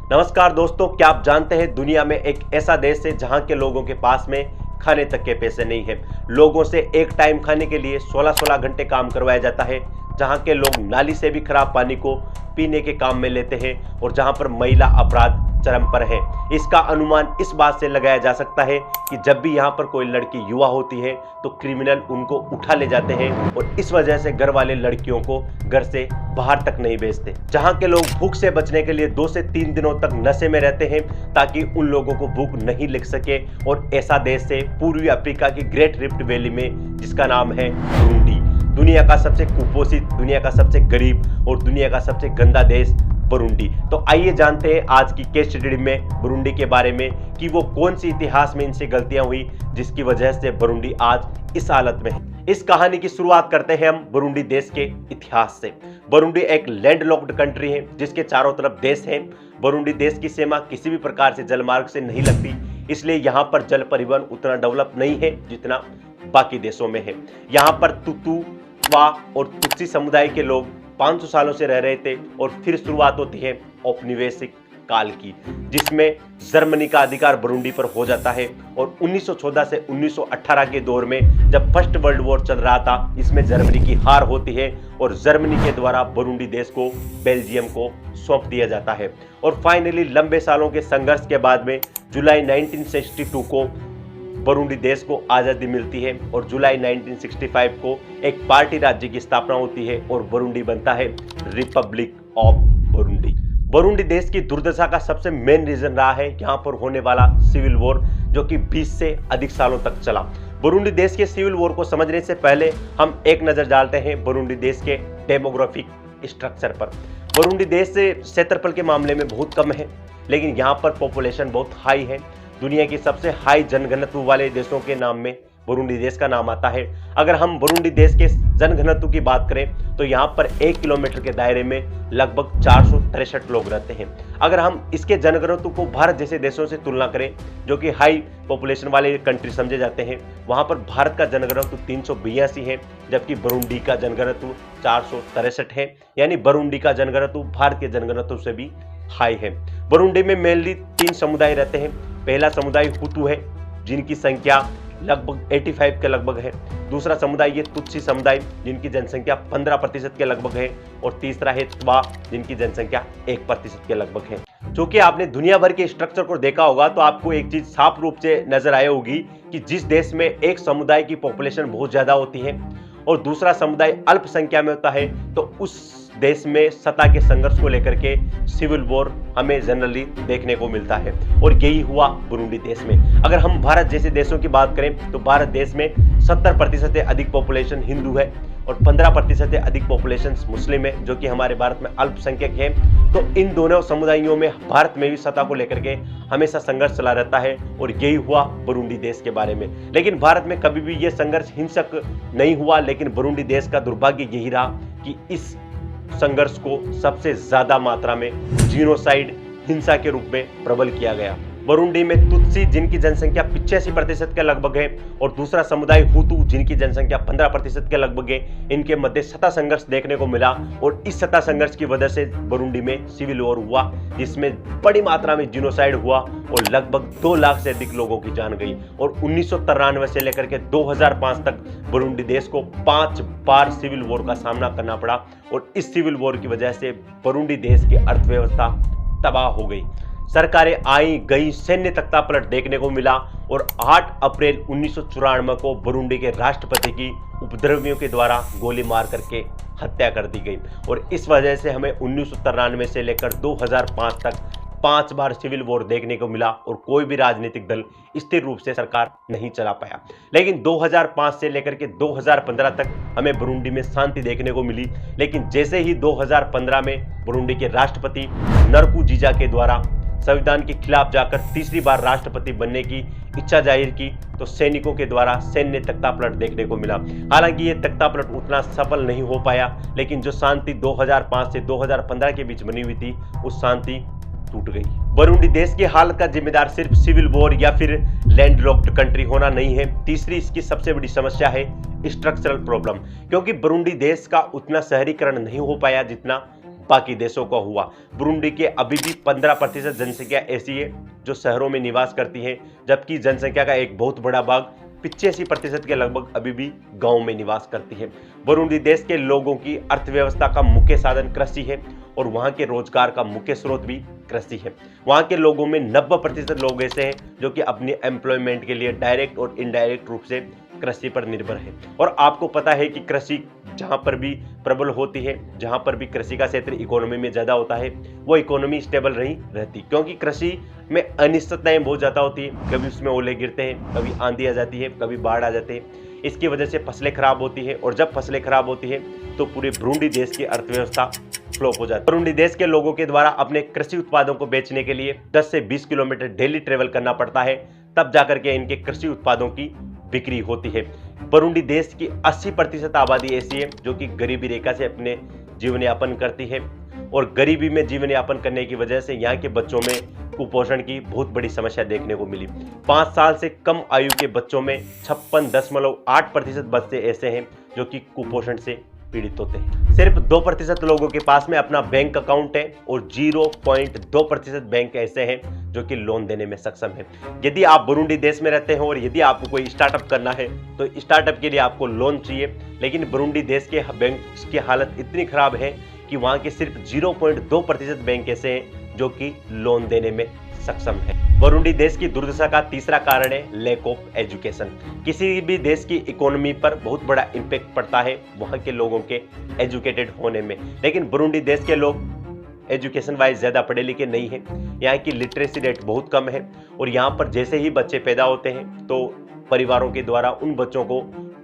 नमस्कार दोस्तों, क्या आप जानते हैं दुनिया में एक ऐसा देश है जहां के लोगों के पास में खाने तक के पैसे नहीं है। लोगों से एक टाइम खाने के लिए 16-16 घंटे काम करवाया जाता है, जहां के लोग नाली से भी खराब पानी को पीने के काम में लेते हैं और जहां पर महिला अपराध चरम पर है। इसका अनुमान इस बात से लगाया जा सकता है कि जब भी यहां पर कोई लड़की युवा होती है तो क्रिमिनल उनको उठा ले जाते हैं और इस वजह से घर वाले लड़कियों को घर से बाहर तक नहीं भेजते। जहां के लोग भूख से बचने के लिए 2 से 3 दिनों तक नशे में रहते हैं ताकि उन लोगों को भूख नहीं लग सके। और ऐसा देश है पूर्वी अफ्रीका की ग्रेट रिफ्ट वैली में, जिसका नाम है बुरुंडी। दुनिया का सबसे कुपोषित, दुनिया का सबसे गरीब और दुनिया का सबसे गंदा देश बुरुंडी। तो आइए जानते हैं आज की केस स्टडी में बुरुंडी के बारे में कि वो कौन सी इतिहास में इनसे गलतियां हुई जिसकी वजह से बुरुंडी आज इस हालत में है। इस कहानी की शुरुआत करते हैं हम बुरुंडी देश के इतिहास से। बुरुंडी एक लैंडलॉक्ड कंट्री है जिसके चारों तरफ देश है। बुरुंडी देश की सीमा किसी भी प्रकार से जलमार्ग से नहीं लगती, इसलिए यहाँ पर जल परिवहन उतना डेवलप नहीं है जितना बाकी देशों में है। यहाँ पर तुतु, वा और तुत्सी समुदाय के लोग 500 सालों से रह रहे थे और फिर शुरुआत होती है औपनिवेशिक काल की, जिसमें जर्मनी का अधिकार बुरुंडी पर हो जाता है। और 1914 से 1918 के दौर में जब फर्स्ट वर्ल्ड वॉर चल रहा था, इसमें जर्मनी की हार होती है और जर्मनी के द्वारा बुरुंडी देश को बेल्जियम को सौंप दिया जाता है। और फाइनली लंबे सालों के संघर्ष के बाद में जुलाई 1962 को बुरुंडी देश को आज़ादी मिलती है और जुलाई 1965 को एक पार्टी राज्य की स्थापना होती है और बुरुंडी बनता है रिपब्लिक ऑफ बुरुंडी। बुरुंडी देश की दुर्दशा का सबसे मेन रीजन रहा है यहाँ पर होने वाला सिविल वॉर, जो कि 20 से अधिक सालों तक चला। बुरुंडी देश के सिविल वॉर को समझने से पहले हम एक नजर डालते हैं बुरुंडी देश के डेमोग्राफिक स्ट्रक्चर पर। बुरुंडी देश से क्षेत्रफल के मामले में बहुत कम है, लेकिन यहाँ पर पॉपुलेशन बहुत हाई है। दुनिया की सबसे हाई जनघनत्व वाले देशों के नाम में बुरुंडी देश का नाम आता है। अगर हम बुरुंडी देश के जनघनत्व की बात करें तो यहाँ पर 1 किलोमीटर के दायरे में लगभग 463 लोग रहते हैं। अगर हम इसके जनघनत्व को भारत जैसे देशों से तुलना करें, जो कि हाई पॉपुलेशन वाले कंट्री समझे जाते हैं, वहाँ पर भारत का जनघनत्व 382 है, जबकि बुरुंडी का जनघनत्व 463 है। यानी बुरुंडी का जनघनत्व भारत के जनघनत्व से भी हाई है। बुरुंडी में मेनली 3 समुदाय रहते हैं। पहला समुदाय हुतु है, जिनकी संख्या लगभग 85 के लगभग है। दूसरा समुदाय ये तुत्सी समुदाय, जिनकी जनसंख्या 15% के लगभग है। और तीसरा है त्वा, जिनकी जनसंख्या 1% के लगभग है। क्योंकि आपने दुनिया भर के स्ट्रक्चर को देखा होगा तो आपको एक चीज साफ रूप से नजर आई होगी कि जिस देश में एक समुदाय की पॉपुलेशन बहुत ज्यादा होती है और दूसरा समुदाय अल्पसंख्या में होता है, तो उस देश में सत्ता के संघर्ष को लेकर के सिविल वॉर हमें जनरली देखने को मिलता है। और यही हुआ बुरुंडी देश में। अगर हम भारत जैसे देशों की बात करें तो भारत देश में 70% से अधिक पॉपुलेशन हिंदू है और 15% से अधिक पॉपुलेशन मुस्लिम है, जो कि हमारे भारत में अल्पसंख्यक है। तो इन दोनों समुदायों में भारत में भी सत्ता को लेकर के हमेशा संघर्ष चला रहता है और यही हुआ बुरुंडी देश के बारे में। लेकिन भारत में कभी भी यह संघर्ष हिंसक नहीं हुआ, लेकिन बुरुंडी देश का दुर्भाग्य यही रहा कि इस संघर्ष को सबसे ज्यादा मात्रा में जीनोसाइड, हिंसा के रूप में प्रबल किया गया। बुरुंडी में तुत्सी, जिनकी जनसंख्या 85% के लगभग है, और दूसरा समुदाय हुतु, जिनकी जनसंख्या 15% के लगभग है, इनके मध्य सत्ता संघर्ष देखने को मिला। और इस सत्ता संघर्ष की वजह से बुरुंडी में सिविल वॉर हुआ, जिसमें बड़ी मात्रा में जीनोसाइड हुआ और लगभग 2 लाख से अधिक लोगों की जान गई। और 1993 से लेकर के 2005 तक बुरुंडी देश को 5 बार सिविल वॉर का सामना करना पड़ा। और इस सिविल वॉर की वजह से बुरुंडी देश की अर्थव्यवस्था तबाह हो गई। सरकारें आई गई, सैन्य तख्तापलट देखने को मिला। और 8 अप्रैल 1994 को बुरुंडी के राष्ट्रपति की उपद्रवियों के द्वारा गोली मार करके हत्या कर दी गई। और इस वजह से हमें 1993 से लेकर 2005 तक 5 बार सिविल वॉर देखने को मिला और कोई भी राजनीतिक दल स्थिर रूप से सरकार नहीं चला पाया। लेकिन 2005 से लेकर के 2015 तक हमें बुरुंडी में शांति देखने को मिली। लेकिन जैसे ही 2015 में बुरुंडी के राष्ट्रपति नरकुजिजा के द्वारा संविधान के खिलाफ जाकर तीसरी बार राष्ट्रपति बनने की इच्छा जाहिर की, तो सैनिकों के द्वारा सैन्य तख्तापलट देखने को मिला। हालांकि ये तख्तापलट उतना सफल नहीं हो पाया, लेकिन जो शांति 2005 से 2015 के बीच बनी हुई थी, उस शांति टूट गई। बुरुंडी देश की हालत का जिम्मेदार सिर्फ सिविल वॉर या फिर लैंडलॉक्ड कंट्री होना नहीं है। तीसरी इसकी सबसे बड़ी समस्या है स्ट्रक्चरल प्रॉब्लम, क्योंकि बुरुंडी देश का उतना शहरीकरण नहीं हो पाया जितना बाकी देशों का हुआ। बुरुंडी के अभी भी 15% जनसंख्या ऐसी है जो शहरों में निवास करती है, जबकि जनसंख्या का एक बहुत बड़ा भाग 85% के लगभग अभी भी गांव में निवास करती है। बुरुंडी देश के लोगों की अर्थव्यवस्था का मुख्य साधन कृषि है और वहां के रोजगार का मुख्य स्रोत भी कृषि है। वहां के लोगों में 90% लोग ऐसे हैं जो कि अपनी एम्प्लॉयमेंट के लिए डायरेक्ट और इनडायरेक्ट रूप से कृषि पर निर्भर है। और आपको पता है कि कृषि जहां पर भी प्रबल होती है, जहां पर भी कृषि का क्षेत्र इकोनॉमी में ज्यादा होता है, वो इकोनॉमी स्टेबल नहीं रहती, क्योंकि कृषि में अनिश्चितताएं बहुत ज्यादा होती है। कभी उसमें ओले गिरते हैं, कभी आंधी आ जाती है, कभी बाढ़ आ जाते हैं। इसकी वजह से फसलें खराब होती है और जब फसलें खराब होती है तो पूरे बुरुंडी देश की अर्थव्यवस्था फ्लॉप हो जाती है। बुरुंडी देश के लोगों के द्वारा अपने कृषि उत्पादों को बेचने के लिए 10 से 20 किलोमीटर डेली ट्रेवल करना पड़ता है, तब जाकर के इनके कृषि उत्पादों की बिक्री होती है। बुरुंडी देश की 80% आबादी ऐसी है जो कि गरीबी रेखा से अपने जीवन यापन करती है और गरीबी में जीवन यापन करने की वजह से यहाँ के बच्चों में कुपोषण की बहुत बड़ी समस्या देखने को मिली। 5 साल से कम आयु के बच्चों में 56.8% बच्चे ऐसे हैं जो कि कुपोषण से पीड़ित होते हैं। सिर्फ 2% लोगों के पास में अपना बैंक अकाउंट है और 0.2% बैंक ऐसे हैं जो कि लोन देने में सक्षम है। यदि आप बुरुंडी देश में रहते हैं और यदि आपको कोई स्टार्टअप करना है तो स्टार्टअप के लिए आपको लोन चाहिए, लेकिन बुरुंडी देश के बैंक की हालत इतनी खराब है कि वहां के सिर्फ 0.2% बैंक ऐसे हैं जो कि लोन देने में सक्षम है। बुरुंडी देश की दुर्दशा का तीसरा कारण है लैक ऑफ एजुकेशन। किसी भी देश की इकोनॉमी पर बहुत बड़ा इंपैक्ट पड़ता है वहां के लोगों के एजुकेटेड होने में, लेकिन बुरुंडी देश के लोग एजुकेशन वाइज ज्यादा पढ़े लिखे नहीं है। यहाँ की लिटरेसी रेट बहुत कम है और यहाँ पर जैसे ही बच्चे पैदा होते हैं तो परिवारों के द्वारा उन बच्चों को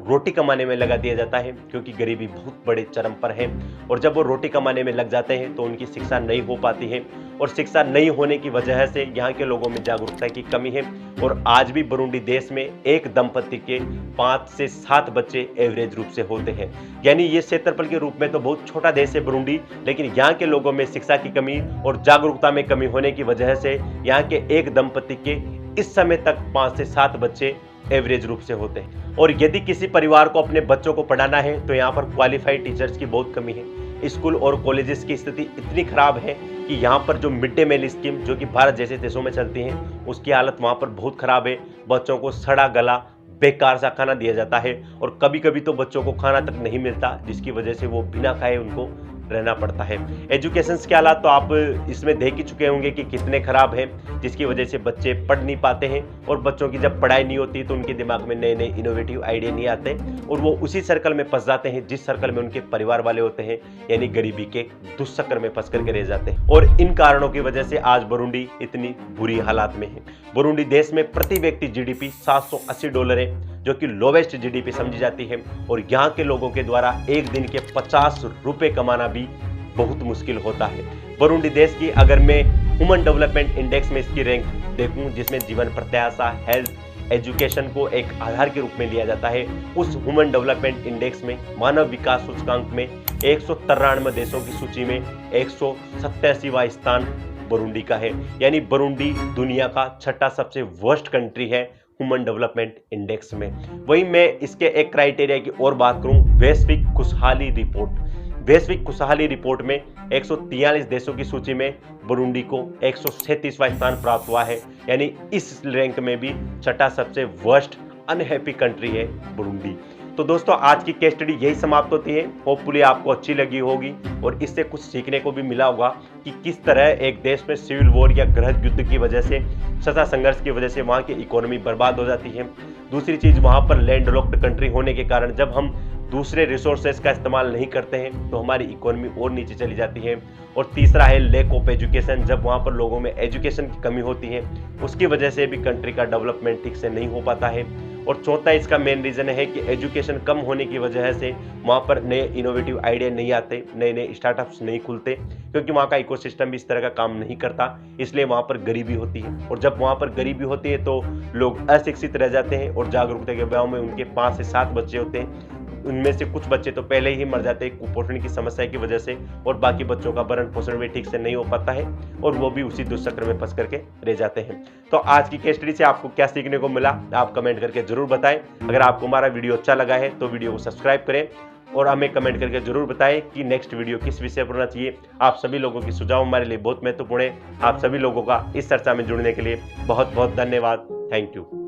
रोटी कमाने में लगा दिया जाता है, क्योंकि गरीबी बहुत बड़े चरम पर है। और जब वो रोटी कमाने में लग जाते हैं तो उनकी शिक्षा नहीं हो पाती है और शिक्षा नहीं होने की वजह से यहाँ के लोगों में जागरूकता की कमी है। और आज भी बुरुंडी देश में एक दंपति के 5 से 7 बच्चे एवरेज रूप से होते हैं। यानी ये क्षेत्रफल के रूप में तो बहुत छोटा देश है बुरुंडी, लेकिन यहाँ के लोगों में शिक्षा की कमी और जागरूकता में कमी होने की वजह से यहाँ के एक दंपति के इस समय तक 5 से 7 बच्चे एवरेज रूप से होते हैं। और यदि किसी परिवार को अपने बच्चों को पढ़ाना है तो यहाँ पर क्वालिफाइड टीचर्स की बहुत कमी है। स्कूल और कॉलेजेस की स्थिति इतनी खराब है कि यहाँ पर जो मिड डे मील स्कीम जो कि भारत जैसे देशों में चलती है उसकी हालत वहाँ पर बहुत खराब है। बच्चों को सड़ा गला बेकार सा खाना दिया जाता है और कभी कभी तो बच्चों को खाना तक नहीं मिलता, जिसकी वजह से वो बिना खाए उनको रहना पड़ता है। एजुकेशन के हालात तो आप इसमें देख ही चुके होंगे कि कितने खराब हैं, जिसकी वजह से बच्चे पढ़ नहीं पाते हैं और बच्चों की जब पढ़ाई नहीं होती तो उनके दिमाग में नए नए इनोवेटिव आइडिया नहीं आते और वो उसी सर्कल में फंस जाते हैं जिस सर्कल में उनके परिवार वाले होते हैं, यानी गरीबी के दुष्चक्र में फंस करके रह जाते हैं। और इन कारणों की वजह से आज बुरुंडी इतनी बुरी हालात में है। बुरुंडी देश में प्रति व्यक्ति जीडीपी $780 है, जो कि लोवेस्ट जीडीपी समझी जाती है और यहाँ के लोगों के द्वारा एक दिन के 50 रुपए कमाना भी बहुत मुश्किल होता है। बुरुंडी देश की अगर मैं ह्यूमन डेवलपमेंट इंडेक्स में इसकी रैंक देखूं, जिसमें जीवन प्रत्याशा, हेल्थ, एजुकेशन को एक आधार के रूप में लिया जाता है, उस ह्यूमन डेवलपमेंट इंडेक्स में मानव विकास सूचकांक में 193 देशों की सूची में 187वां स्थान बुरुंडी का है। यानी बुरुंडी दुनिया का 6ठा सबसे वर्स्ट कंट्री है ह्यूमन डेवलपमेंट इंडेक्स में। वहीं मैं इसके एक क्राइटेरिया की और बात करूं, वैश्विक खुशहाली रिपोर्ट। वैश्विक खुशहाली रिपोर्ट में 143 देशों की सूची में बुरुंडी को 137वां स्थान प्राप्त हुआ है। यानी इस रैंक में भी 6ठा सबसे वर्स्ट अनहैप्पी कंट्री है बुरुंडी। तो दोस्तों आज की केस स्टडी यही समाप्त होती है। होपफुली आपको अच्छी लगी होगी और इससे कुछ सीखने को भी मिला होगा कि किस तरह एक देश में सिविल वॉर या गृह युद्ध की वजह से, सत्ता संघर्ष की वजह से वहाँ की इकोनॉमी बर्बाद हो जाती है। दूसरी चीज, वहाँ पर लैंड लॉक्ड कंट्री होने के कारण जब हम दूसरे रिसोर्सेज का इस्तेमाल नहीं करते हैं तो हमारी इकोनॉमी और नीचे चली जाती है। और तीसरा है लैक ऑफ एजुकेशन। जब वहाँ पर लोगों में एजुकेशन की कमी होती है उसकी वजह से भी कंट्री का डेवलपमेंट ठीक से नहीं हो पाता है। और चौथा इसका मेन रीजन है कि एजुकेशन कम होने की वजह से वहाँ पर नए इनोवेटिव आइडिया नहीं आते, नए नए स्टार्टअप्स नहीं खुलते, क्योंकि वहाँ का इकोसिस्टम भी इस तरह का काम नहीं करता, इसलिए वहाँ पर गरीबी होती है। और जब वहाँ पर गरीबी होती है तो लोग अशिक्षित रह जाते हैं और जागरूकता के अभाव में उनके 5 से 7 बच्चे होते हैं, उनमें से कुछ बच्चे तो पहले ही मर जाते हैं कुपोषण की समस्या की वजह से, और बाकी बच्चों का भरण पोषण भी ठीक से नहीं हो पाता है और वो भी उसी दुष्चक्र में फंस करके रह जाते हैं। तो आज की केस स्टडी से आपको क्या सीखने को मिला आप कमेंट करके जरूर बताएं। अगर आपको हमारा वीडियो अच्छा लगा है तो वीडियो को सब्सक्राइब करें और हमें कमेंट करके जरूर बताएं कि नेक्स्ट वीडियो किस विषय पर होना चाहिए। आप सभी लोगों की सुझाव हमारे लिए बहुत महत्वपूर्ण है। आप सभी लोगों का इस चर्चा में जुड़ने के लिए बहुत बहुत धन्यवाद। Thank you.